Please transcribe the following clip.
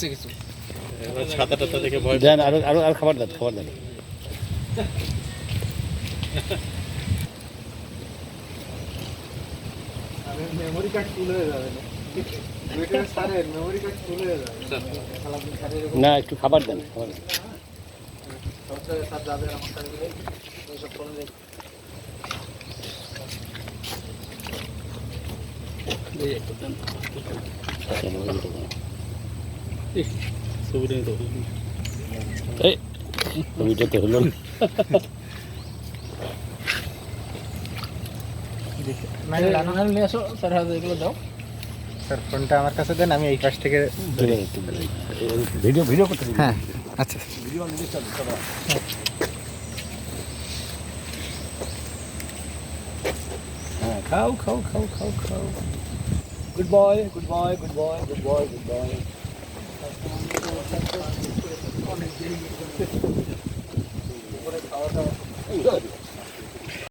আসছে কিছু। ছাতা টাতা দেখে ভয় দেন, আরো আরো আর খাবার দেন, খাবার দেন। মেমোরি কার্ড ফুল হয়ে যাবে না, স্যারের মেমোরি কার্ড ফুল হয়ে যাবে। না, একটু খাবার দেন, খাবার দেন। স্যার যাবে আমার সাথে ওইসব ফোনে দেখি। ছবিটা নিতে হবে। এই ছবিটা তো হলো না। নিয়ে আসো স্যার, হাতে এগুলো দাও। স্যার ফোনটা আমার কাছে দেন, আমি এই পাশ থেকে ভিডিও ভিডিও করতে। হ্যাঁ আচ্ছা ভিডিও নিজে চালু করো। হ্যাঁ, খাও খাও খাও খাও খাও। Good boy, good boy, good boy, good boy, good boy.